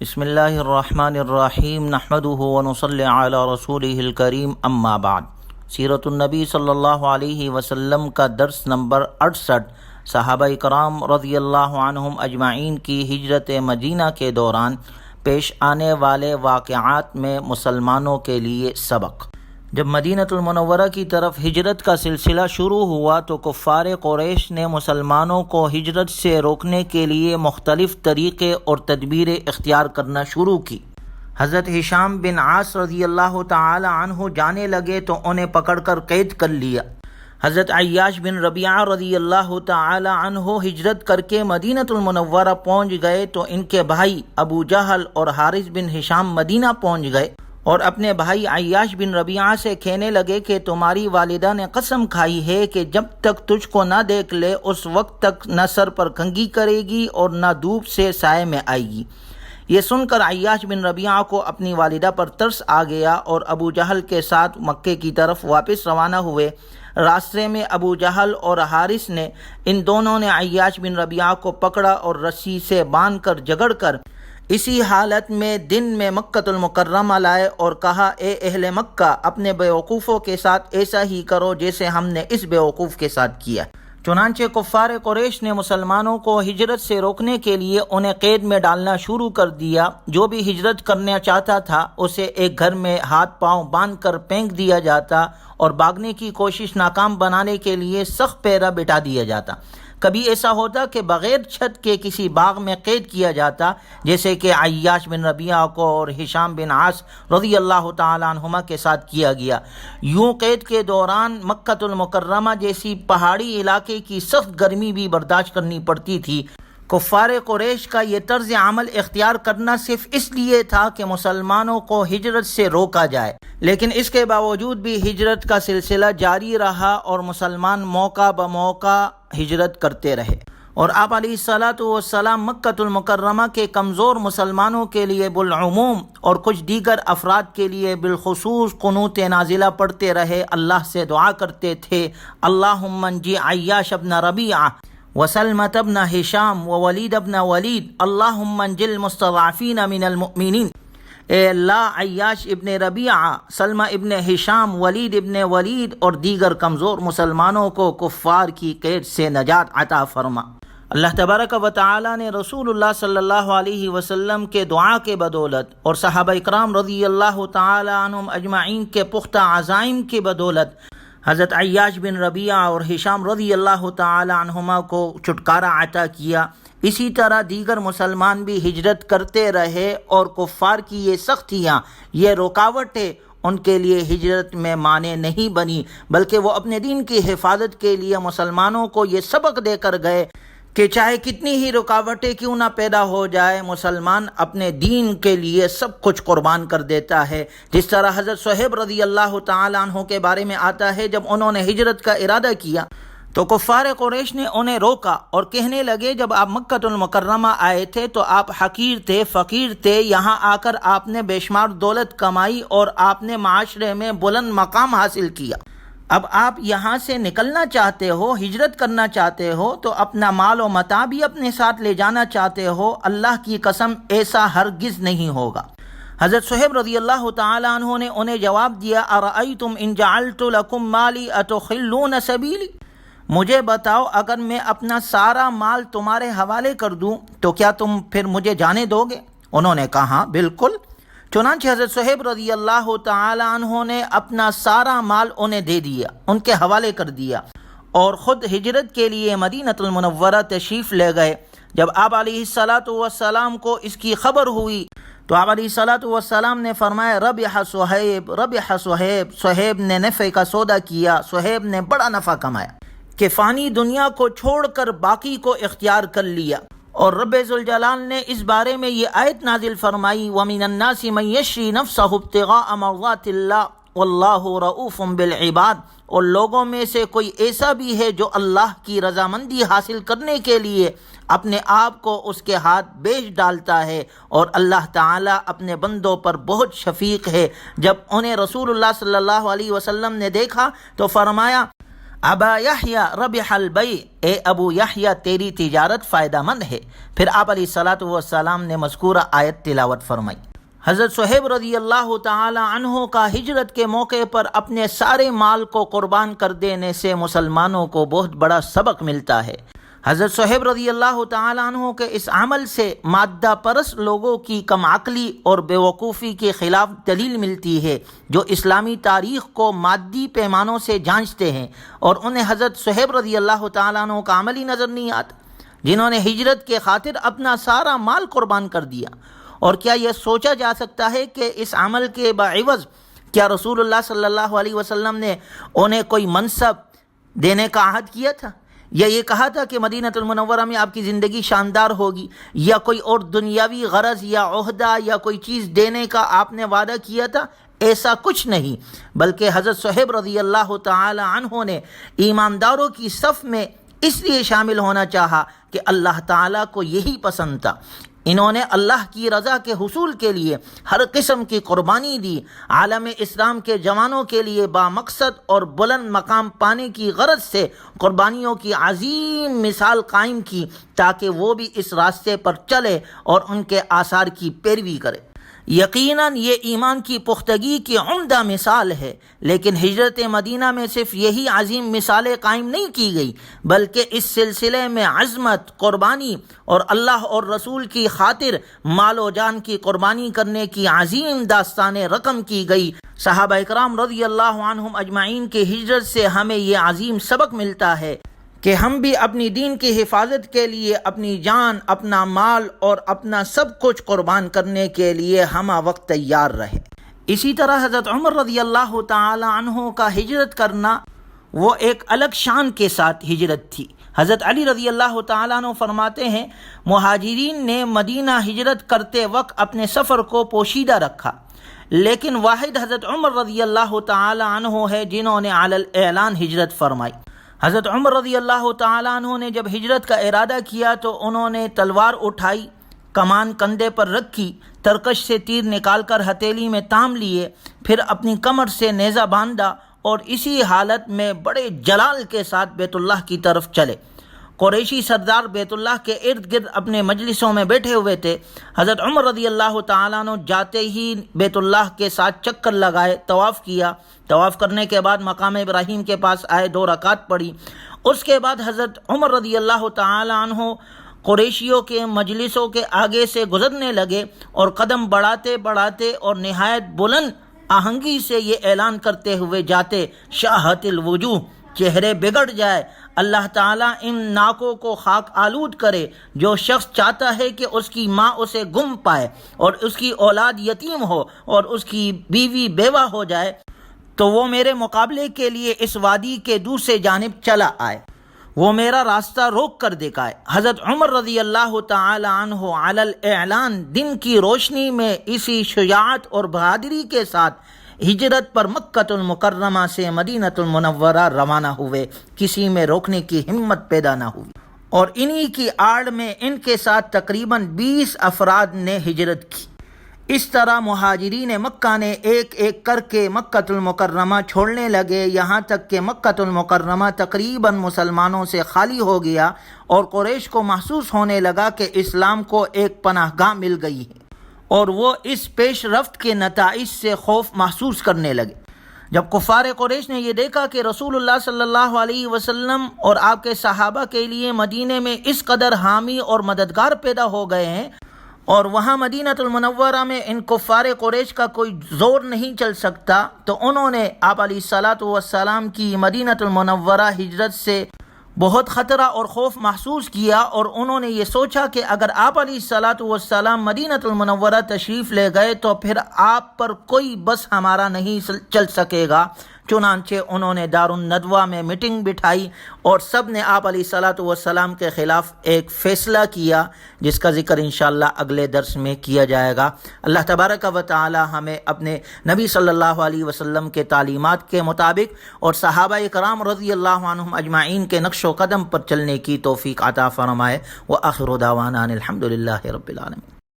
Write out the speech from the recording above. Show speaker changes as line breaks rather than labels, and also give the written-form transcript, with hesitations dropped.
بسم اللہ الرحمن الرحیم نحمده ونصلی علی رسولہ الکریم اما بعد۔ سیرت النبی صلی اللہ علیہ وسلم کا درس نمبر 68 صحابہ کرام رضی اللہ عنہم اجمعین کی ہجرت مدینہ کے دوران پیش آنے والے واقعات میں مسلمانوں کے لیے سبق۔ جب مدینۃ المنورہ کی طرف ہجرت کا سلسلہ شروع ہوا تو کفار قریش نے مسلمانوں کو ہجرت سے روکنے کے لیے مختلف طریقے اور تدبیریں اختیار کرنا شروع کی۔ حضرت ہشام بن عاص رضی اللہ تعالی عنہ جانے لگے تو انہیں پکڑ کر قید کر لیا۔ حضرت عیاش بن ربیعہ رضی اللہ تعالی عنہ ہجرت کر کے مدینۃ المنورہ پہنچ گئے تو ان کے بھائی ابو جہل اور حارث بن ہشام مدینہ پہنچ گئے اور اپنے بھائی عیاش بن ربیعہ سے کہنے لگے کہ تمہاری والدہ نے قسم کھائی ہے کہ جب تک تجھ کو نہ دیکھ لے اس وقت تک نہ سر پر کنگھی کرے گی اور نہ دھوپ سے سائے میں آئے گی۔ یہ سن کر عیاش بن ربیعہ کو اپنی والدہ پر ترس آ گیا اور ابو جہل کے ساتھ مکے کی طرف واپس روانہ ہوئے۔ راستے میں ابو جہل اور حارث نے ان دونوں نے عیاش بن ربیعہ کو پکڑا اور رسی سے باندھ کر جگڑ کر اسی حالت میں دن میں مکۃ المکرمہ لائے اور کہا، اے اہل مکہ، اپنے بیوقوفوں کے ساتھ ایسا ہی کرو جیسے ہم نے اس بیوقوف کے ساتھ کیا۔ چنانچہ کفار قریش نے مسلمانوں کو ہجرت سے روکنے کے لیے انہیں قید میں ڈالنا شروع کر دیا۔ جو بھی ہجرت کرنا چاہتا تھا اسے ایک گھر میں ہاتھ پاؤں باندھ کر پھینک دیا جاتا اور بھاگنے کی کوشش ناکام بنانے کے لیے سخت پہرا بٹھا دیا جاتا۔ کبھی ایسا ہوتا کہ بغیر چھت کے کسی باغ میں قید کیا جاتا، جیسے کہ عیاش بن ربیعہ کو اور ہشام بن عاص رضی اللہ تعالی عنہما کے ساتھ کیا گیا۔ یوں قید کے دوران مکۃ المکرمہ جیسی پہاڑی علاقے کی سخت گرمی بھی برداشت کرنی پڑتی تھی۔ کفار قریش کا یہ طرز عمل اختیار کرنا صرف اس لیے تھا کہ مسلمانوں کو ہجرت سے روکا جائے، لیکن اس کے باوجود بھی ہجرت کا سلسلہ جاری رہا اور مسلمان موقع بموقع ہجرت کرتے رہے، اور آپ علیہ الصلاۃ والسلام مکۃ المکرمہ کے کمزور مسلمانوں کے لیے بالعموم اور کچھ دیگر افراد کے لیے بالخصوص قنوت نازلہ پڑھتے رہے، اللہ سے دعا کرتے تھے، اللہم انجی عیاش ابن ربیعہ وسلمۃ ابن ہشام وولید ابن ولید اللہم انجی المستضعفین من المؤمنین۔ اے اللہ، عیاش ابن ربیعہ، سلمہ ابن ہشام، ولید ابن ولید اور دیگر کمزور مسلمانوں کو کفار کی قید سے نجات عطا فرما۔ اللہ تبارک و تعالی نے رسول اللہ صلی اللہ علیہ وسلم کے دعا کے بدولت اور صحابہ اکرام رضی اللہ تعالی عنہم اجمعین کے پختہ عزائم کی بدولت حضرت عیاش بن ربیعہ اور ہشام رضی اللہ تعالی عنہما کو چھٹکارا عطا کیا۔ اسی طرح دیگر مسلمان بھی ہجرت کرتے رہے اور کفار کی یہ سختیاں، یہ رکاوٹیں ان کے لیے ہجرت میں مانع نہیں بنی، بلکہ وہ اپنے دین کی حفاظت کے لیے مسلمانوں کو یہ سبق دے کر گئے کہ چاہے کتنی ہی رکاوٹیں کیوں نہ پیدا ہو جائے، مسلمان اپنے دین کے لیے سب کچھ قربان کر دیتا ہے۔ جس طرح حضرت صہیب رضی اللہ تعالی عنہ کے بارے میں آتا ہے، جب انہوں نے ہجرت کا ارادہ کیا تو کفار قریش نے انہیں روکا اور کہنے لگے، جب آپ مکۃ المکرمہ آئے تھے تو آپ حقیر تھے، فقیر تھے، یہاں آ کر آپ نے بے شمار دولت کمائی اور آپ نے معاشرے میں بلند مقام حاصل کیا۔ اب آپ یہاں سے نکلنا چاہتے ہو، ہجرت کرنا چاہتے ہو تو اپنا مال و متاع بھی اپنے ساتھ لے جانا چاہتے ہو، اللہ کی قسم ایسا ہرگز نہیں ہوگا۔ حضرت صہیب رضی اللہ تعالی عنہ نے انہیں جواب دیا، ارأیتم ان جعلت لکم مالی اتخلون سبیلی، مجھے بتاؤ اگر میں اپنا سارا مال تمہارے حوالے کر دوں تو کیا تم پھر مجھے جانے دو گے؟ انہوں نے کہا بالکل۔ چنانچہ حضرت صہیب رضی اللہ تعالی عنہ نے اپنا سارا مال انہیں دے دیا، ان کے حوالے کر دیا، اور خود ہجرت کے لیے مدینۃ المنورہ تشریف لے گئے۔ جب آپ علیہ الصلاۃ والسلام کو اس کی خبر ہوئی تو آپ علیہ الصلاۃ والسلام نے فرمایا، ربح صہیب، ربح صہیب، صہیب نے نفع کا سودا کیا، صہیب نے بڑا نفع کمایا کہ فانی دنیا کو چھوڑ کر باقی کو اختیار کر لیا۔ اور رب ذوالجلال نے اس بارے میں یہ آیت نازل فرمائی، وَمِنَ النَّاسِ مَن يَشْرِي نَفْسَهُ ابْتِغَاءَ مَرْضَاتِ اللَّهِ وَاللَّهُ رَءُوفٌ بِالْعِبَادِ، اور لوگوں میں سے کوئی ایسا بھی ہے جو اللہ کی رضامندی حاصل کرنے کے لیے اپنے آپ کو اس کے ہاتھ بیچ ڈالتا ہے، اور اللہ تعالیٰ اپنے بندوں پر بہت شفیق ہے۔ جب انہیں رسول اللہ صلی اللہ علیہ وسلم نے دیکھا تو فرمایا، ابا یحییٰ ربح البیع، اے ابو یحییٰ تیری تجارت فائدہ مند ہے۔ پھر آپ علیہ الصلاۃ والسلام نے مذکورہ آیت تلاوت فرمائی۔ حضرت صہیب رضی اللہ تعالی عنہ کا ہجرت کے موقع پر اپنے سارے مال کو قربان کر دینے سے مسلمانوں کو بہت بڑا سبق ملتا ہے۔ حضرت صہیب رضی اللہ تعالی عنہ کے اس عمل سے مادہ پرست لوگوں کی کم عقلی اور بیوقوفی کے خلاف دلیل ملتی ہے، جو اسلامی تاریخ کو مادی پیمانوں سے جانچتے ہیں اور انہیں حضرت صہیب رضی اللہ تعالی عنہ کا عمل ہی نظر نہیں آتا، جنہوں نے ہجرت کے خاطر اپنا سارا مال قربان کر دیا۔ اور کیا یہ سوچا جا سکتا ہے کہ اس عمل کے بعوض کیا رسول اللہ صلی اللہ علیہ وسلم نے انہیں کوئی منصب دینے کا عہد کیا تھا، یا یہ کہا تھا کہ مدینہ المنورہ میں آپ کی زندگی شاندار ہوگی، یا کوئی اور دنیاوی غرض یا عہدہ یا کوئی چیز دینے کا آپ نے وعدہ کیا تھا؟ ایسا کچھ نہیں، بلکہ حضرت صہیب رضی اللہ تعالی عنہ نے ایمانداروں کی صف میں اس لیے شامل ہونا چاہا کہ اللہ تعالیٰ کو یہی پسند تھا۔ انہوں نے اللہ کی رضا کے حصول کے لیے ہر قسم کی قربانی دی، عالم اسلام کے جوانوں کے لیے بامقصد اور بلند مقام پانے کی غرض سے قربانیوں کی عظیم مثال قائم کی، تاکہ وہ بھی اس راستے پر چلے اور ان کے آثار کی پیروی کرے۔ یقیناً یہ ایمان کی پختگی کی عمدہ مثال ہے، لیکن ہجرت مدینہ میں صرف یہی عظیم مثالیں قائم نہیں کی گئی، بلکہ اس سلسلے میں عظمت، قربانی اور اللہ اور رسول کی خاطر مال و جان کی قربانی کرنے کی عظیم داستان رقم کی گئی۔ صحابہ اکرام رضی اللہ عنہم اجمعین کی ہجرت سے ہمیں یہ عظیم سبق ملتا ہے کہ ہم بھی اپنی دین کی حفاظت کے لیے اپنی جان، اپنا مال اور اپنا سب کچھ قربان کرنے کے لیے ہمہ وقت تیار رہے۔ اسی طرح حضرت عمر رضی اللہ تعالی عنہ کا ہجرت کرنا وہ ایک الگ شان کے ساتھ ہجرت تھی۔ حضرت علی رضی اللہ تعالیٰ عنہ فرماتے ہیں، مہاجرین نے مدینہ ہجرت کرتے وقت اپنے سفر کو پوشیدہ رکھا، لیکن واحد حضرت عمر رضی اللہ تعالی عنہ ہے جنہوں نے علی الاعلان ہجرت فرمائی۔ حضرت عمر رضی اللہ تعالیٰ عنہ نے جب ہجرت کا ارادہ کیا تو انہوں نے تلوار اٹھائی، کمان کندھے پر رکھی، ترکش سے تیر نکال کر ہتھیلی میں تام لیے، پھر اپنی کمر سے نیزہ باندھا اور اسی حالت میں بڑے جلال کے ساتھ بیت اللہ کی طرف چلے۔ قریشی سردار بیت اللہ کے ارد گرد اپنے مجلسوں میں بیٹھے ہوئے تھے۔ حضرت عمر رضی اللہ تعالیٰ عنہ جاتے ہی بیت اللہ کے ساتھ چکر لگائے، طواف کیا۔ طواف کرنے کے بعد مقام ابراہیم کے پاس آئے، 2 رکعت پڑھی۔ اس کے بعد حضرت عمر رضی اللہ تعالیٰ عنہ قریشیوں کے مجلسوں کے آگے سے گزرنے لگے اور قدم بڑھاتے بڑھاتے اور نہایت بلند آہنگی سے یہ اعلان کرتے ہوئے جاتے، شاہت الوجوہ، چہرے بگڑ جائے، اللہ تعالیٰ ان ناکوں کو خاک آلود کرے۔ جو شخص چاہتا ہے کہ اس کی ماں اسے گم پائے اور اس کی اولاد یتیم ہو اور اس کی بیوی بیوہ ہو جائے، تو وہ میرے مقابلے کے لیے اس وادی کے دوسرے جانب چلا آئے، وہ میرا راستہ روک کر دکھائے۔ حضرت عمر رضی اللہ تعالی عنہ علی الاعلان دن کی روشنی میں اسی شجاعت اور بہادری کے ساتھ ہجرت پر مکہ المکرمہ سے مدینہ المنورہ روانہ ہوئے، کسی میں روکنے کی ہمت پیدا نہ ہوئی، اور انہی کی آڑ میں ان کے ساتھ تقریباً 20 افراد نے ہجرت کی۔ اس طرح مہاجرین مکہ نے ایک ایک کر کے مکہ المکرمہ چھوڑنے لگے، یہاں تک کہ مکہ المکرمہ تقریباً مسلمانوں سے خالی ہو گیا اور قریش کو محسوس ہونے لگا کہ اسلام کو ایک پناہ گاہ مل گئی ہے، اور وہ اس پیش رفت کے نتائج سے خوف محسوس کرنے لگے۔ جب کفار قریش نے یہ دیکھا کہ رسول اللہ صلی اللہ علیہ وسلم اور آپ کے صحابہ کے لیے مدینے میں اس قدر حامی اور مددگار پیدا ہو گئے ہیں اور وہاں مدینہ المنورہ میں ان کفار قریش کا کوئی زور نہیں چل سکتا، تو انہوں نے آپ علیہ الصلاۃ والسلام کی مدینہ المنورہ ہجرت سے بہت خطرہ اور خوف محسوس کیا، اور انہوں نے یہ سوچا کہ اگر آپ علیہ الصلاۃ والسلام مدینہ المنورہ تشریف لے گئے تو پھر آپ پر کوئی بس ہمارا نہیں چل سکے گا۔ چنانچہ انہوں نے دار الندوہ میں میٹنگ بٹھائی اور سب نے آپ علیہ الصلاۃ والسلام کے خلاف ایک فیصلہ کیا، جس کا ذکر انشاءاللہ اگلے درس میں کیا جائے گا۔ اللہ تبارک و تعالی ہمیں اپنے نبی صلی اللہ علیہ وسلم کے تعلیمات کے مطابق اور صحابہ کرام رضی اللہ عنہم اجمعین کے نقش و قدم پر چلنے کی توفیق عطا فرمائے۔ وآخر دعوانا ان الحمد للہ رب العالمین۔